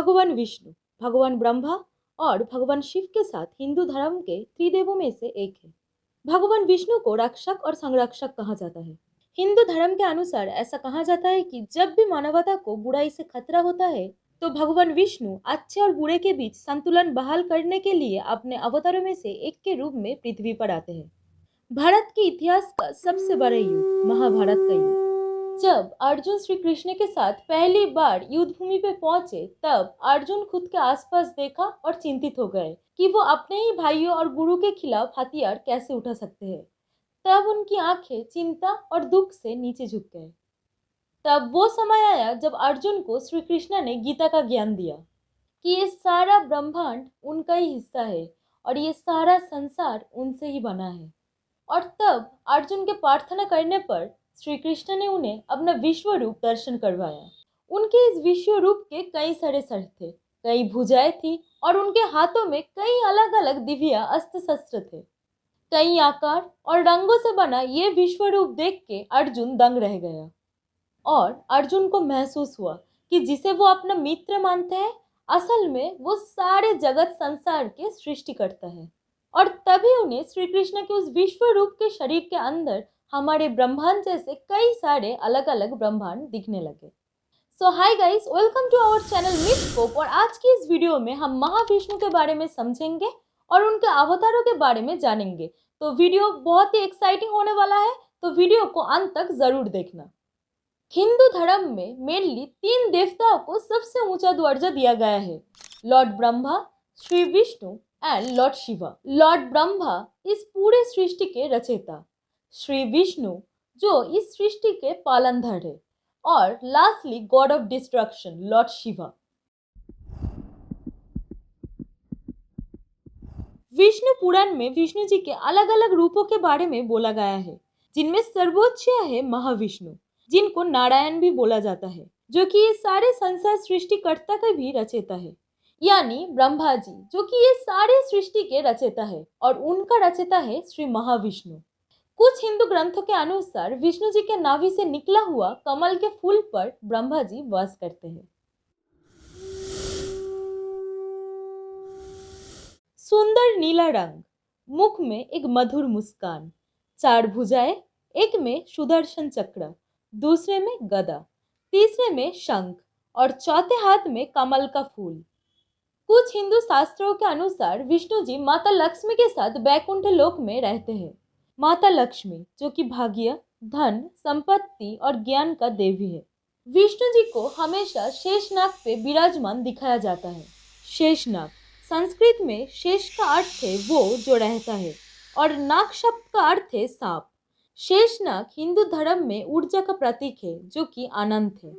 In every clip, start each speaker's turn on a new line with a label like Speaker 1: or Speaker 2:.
Speaker 1: भगवान विष्णु, भगवान ब्रह्मा और भगवान शिव के साथ हिंदू धर्म के त्रिदेवों में से एक है। भगवान विष्णु को रक्षक और संरक्षक कहा जाता है। हिंदू धर्म के अनुसार ऐसा कहा जाता है कि जब भी मानवता को बुराई से खतरा होता है तो भगवान विष्णु अच्छे और बुरे के बीच संतुलन बहाल करने के लिए अपने अवतारों में से एक के रूप में पृथ्वी पर आते हैं। भारत के इतिहास का सबसे बड़ा युद्ध महाभारत का युद्ध, जब अर्जुन श्री कृष्ण के साथ पहली बार युद्ध भूमि पे पहुंचे तब अर्जुन खुद के आसपास देखा और चिंतित हो गए कि वो अपने ही भाइयों और गुरु के खिलाफ हथियार कैसे उठा सकते हैं। तब उनकी आंखें चिंता और दुख से नीचे झुक गए। तब वो समय आया जब अर्जुन को श्री कृष्ण ने गीता का ज्ञान दिया कि ये सारा ब्रह्मांड उनका ही हिस्सा है और ये सारा संसार उनसे ही बना है। और तब अर्जुन के प्रार्थना करने पर श्री कृष्ण ने उन्हें अपना विश्व रूप दर्शन करवाया। उनके इस विश्व रूप के कई सारे सर थे, कई भुजाएं थी और उनके हाथों में कई अलग अलग दिव्य अस्त्र शस्त्र थे। कई आकार और रंगों से बना ये विश्व रूप देख के अर्जुन दंग रह गया और अर्जुन को महसूस हुआ कि जिसे वो अपना मित्र मानते हैं असल में वो सारे जगत संसार के सृष्टि करता है। और तभी उन्हें श्री कृष्ण के उस विश्व रूप के शरीर के अंदर हमारे ब्रह्मांड जैसे कई सारे अलग अलग ब्रह्मांड दिखने लगे। So hi guys, welcome to our channel Mythscope. और आज की इस वीडियो में हम महाविष्णु के बारे में समझेंगे और उनके अवतारों के बारे में जानेंगे। तो वीडियो बहुत ही एक्साइटिंग होने वाला है, तो वीडियो को अंत तक जरूर देखना। हिंदू धर्म में मेनली 3 देवताओं को सबसे ऊंचा दर्जा दिया गया है, Lord Brahma, Shri Vishnu and Lord Shiva. Lord Brahma इस पूरे सृष्टि के रचयिता, श्री विष्णु जो इस सृष्टि के पालनधर है और lastly god of destruction lord Shiva. Vishnu Purana में विष्णु जी के अलग अलग रूपों के बारे में बोला गया है, जिनमें सर्वोच्च है महाविष्णु, जिनको नारायण भी बोला जाता है, जो कि ये सारे संसार सृष्टिकर्ता का भी रचयिता है, यानी ब्रह्मा जी जो कि ये सारे सृष्टि के रचयिता है और उनका रचयिता है श्री महाविष्णु। कुछ हिंदू ग्रंथों के अनुसार विष्णु जी के नाभि से निकला हुआ कमल के फूल पर ब्रह्मा जी वास करते हैं। सुंदर नीला रंग, मुख में एक मधुर मुस्कान, 4 भुजाएं, एक में सुदर्शन चक्र, दूसरे में गदा, तीसरे में शंख और चौथे हाथ में कमल का फूल। कुछ हिंदू शास्त्रों के अनुसार विष्णु जी माता लक्ष्मी के साथ बैकुंठ लोक में रहते हैं। माता लक्ष्मी जो कि भाग्य, धन, संपत्ति और ज्ञान का देवी है। विष्णु जी को हमेशा शेषनाग पे विराजमान दिखाया जाता है। शेषनाग संस्कृत में शेष का अर्थ है वो जो रहता है और नाग शब्द का अर्थ है सांप। शेषनाग हिंदू धर्म में ऊर्जा का प्रतीक है जो कि अनंत है।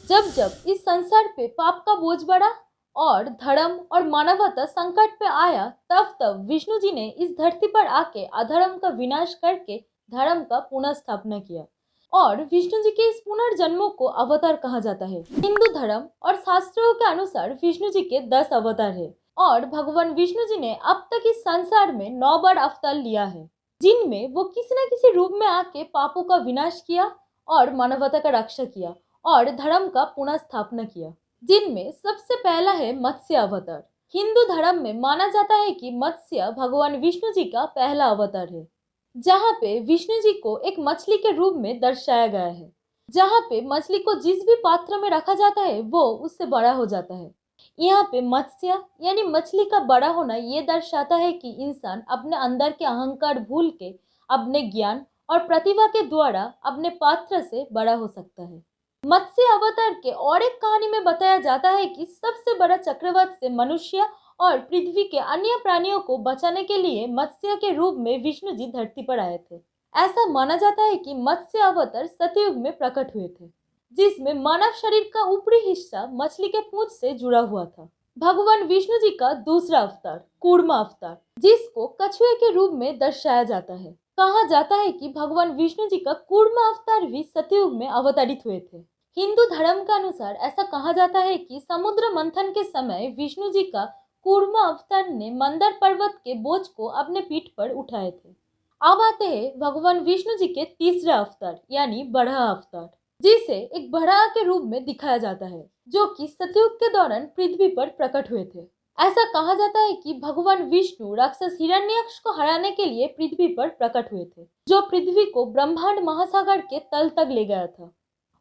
Speaker 1: जब जब इस संसार पे पाप का बोझ बढ़ा और धर्म और मानवता संकट पे आया तब तब विष्णु जी ने इस धरती पर आके अधर्म का विनाश करके धर्म का पुनः स्थापना किया और विष्णु जी के इस पुनर्जन्मों को अवतार कहा जाता है। हिंदू धर्म और शास्त्रों के अनुसार विष्णु जी के 10 अवतार है और भगवान विष्णु जी ने अब तक इस संसार में 9 बार अवतार लिया है, जिनमें वो किसी न किसी रूप में आके पापों का विनाश किया और मानवता का रक्षा किया और धर्म का पुनः स्थापना किया। जिनमें सबसे पहला है मत्स्य अवतार। हिंदू धर्म में माना जाता है कि मत्स्य भगवान विष्णु जी का पहला अवतार है, जहाँ पे विष्णु जी को एक मछली के रूप में दर्शाया गया है। जहाँ पे मछली को जिस भी पात्र में रखा जाता है वो उससे बड़ा हो जाता है। यहाँ पे मत्स्य यानी मछली का बड़ा होना ये दर्शाता है कि इंसान अपने अंदर के अहंकार भूल के अपने ज्ञान और प्रतिभा के द्वारा अपने पात्र से बड़ा हो सकता है। मत्स्य अवतार के और एक कहानी में बताया जाता है कि सबसे बड़ा चक्रवात से मनुष्य और पृथ्वी के अन्य प्राणियों को बचाने के लिए मत्स्य के रूप में विष्णु जी धरती पर आए थे। ऐसा माना जाता है कि मत्स्य अवतार सतयुग में प्रकट हुए थे, जिसमें मानव शरीर का ऊपरी हिस्सा मछली के पूंछ से जुड़ा हुआ था। भगवान विष्णु जी का दूसरा अवतार कूर्मा अवतार, जिसको कछुए के रूप में दर्शाया जाता है। कहा जाता है कि भगवान विष्णु जी का कूर्मा अवतार भी सतयुग में अवतरित हुए थे। हिंदू धर्म के अनुसार ऐसा कहा जाता है कि समुद्र मंथन के समय विष्णु जी का कूर्मा अवतार ने मंदर पर्वत के बोझ को अपने पीठ पर उठाए थे। अब आते हैं भगवान विष्णु जी के तीसरा अवतार यानी बड़ा अवतार। जिसे एक बराह के रूप में दिखाया जाता है, जो कि सतयुग के दौरान पृथ्वी पर प्रकट हुए थे। ऐसा कहा जाता है कि भगवान विष्णु राक्षस हिरण्यक्ष को हराने के लिए पृथ्वी पर प्रकट हुए थे, जो पृथ्वी को ब्रह्मांड महासागर के तल तक ले गया था।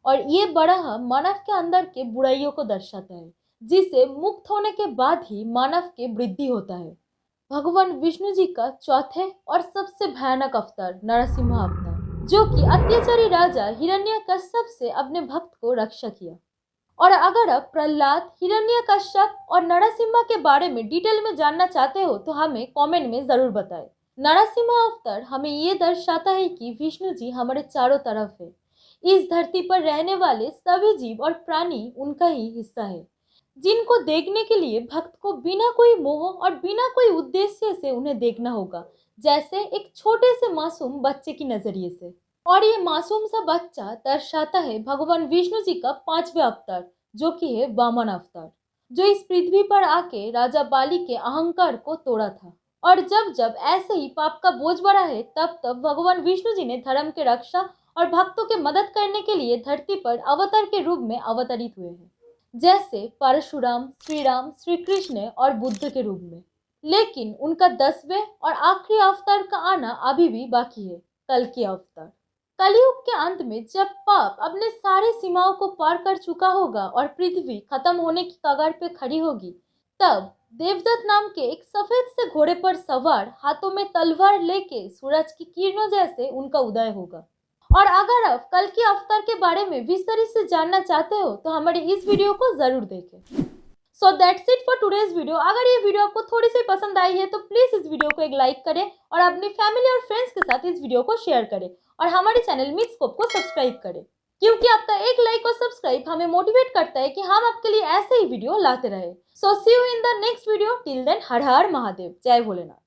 Speaker 1: और ये बराह मानव के अंदर के बुराइयों को दर्शाता है, जिसे मुक्त होने के बाद ही मानव के वृद्धि होता है। भगवान विष्णु जी का चौथे और सबसे भयानक अवतार नरसिम्हा अवतार, जो कि अत्याचारी राजा हिरण्यकश्यप से अपने भक्त को रक्षा किया। और अगर आप प्रहलाद, हिरण्यकश्यप और नरसिम्हा के बारे में डिटेल में जानना चाहते हो तो हमें कमेंट में जरूर बताएं। नरसिम्हा अवतार हमें ये दर्शाता है कि विष्णु जी हमारे चारों तरफ है। इस धरती पर रहने वाले सभी जीव और प्राणी उनका ही हिस्सा है, जिनको देखने के लिए भक्त को बिना कोई मोह और बिना कोई उद्देश्य से उन्हें देखना होगा, जैसे एक छोटे से मासूम बच्चे की नजरिए से। और ये मासूम सा बच्चा दर्शाता है भगवान विष्णु जी का पांचवें अवतार, जो कि है वामन अवतार, जो इस पृथ्वी पर आके राजा बाली के अहंकार को तोड़ा था। और जब जब ऐसे ही पाप का बोझ बढ़ा है, तब तब भगवान विष्णु जी ने धर्म के रक्षा और भक्तों के मदद करने के लिए धरती पर अवतार के रूप में अवतरित हुए हैं, जैसे परशुराम, श्री राम, श्री कृष्ण और बुद्ध के रूप में। लेकिन उनका 10वें और आखिरी अवतार का आना अभी भी बाकी है, कल की अवतार। कलयुग के अंत में जब पाप अपने सारे सीमाओं को पार कर चुका होगा और पृथ्वी खत्म होने की कगार पे खड़ी होगी, तब देवदत्त नाम के एक सफेद से घोड़े पर सवार हाथों में तलवार लेके सूरज की किरणों जैसे उनका उदय होगा। और अगर आप कल की अवतार के बारे में विस्तार से जानना चाहते हो तो हमारे इस वीडियो को जरूर देखें। So that's it for today's video. अगर ये वीडियो आपको थोड़ी सी पसंद आई है तो प्लीज इस वीडियो को एक लाइक करें और अपनी फैमिली और फ्रेंड्स के साथ इस वीडियो को शेयर करें और हमारे चैनल मिथस्कोप को सब्सक्राइब करें, क्योंकि आपका एक लाइक और सब्सक्राइब हमें मोटिवेट करता है कि हम आपके लिए ऐसे ही वीडियो लाते रहे। So see you in the next video. Till then Har Har Mahadev, जय भोलेनाथ।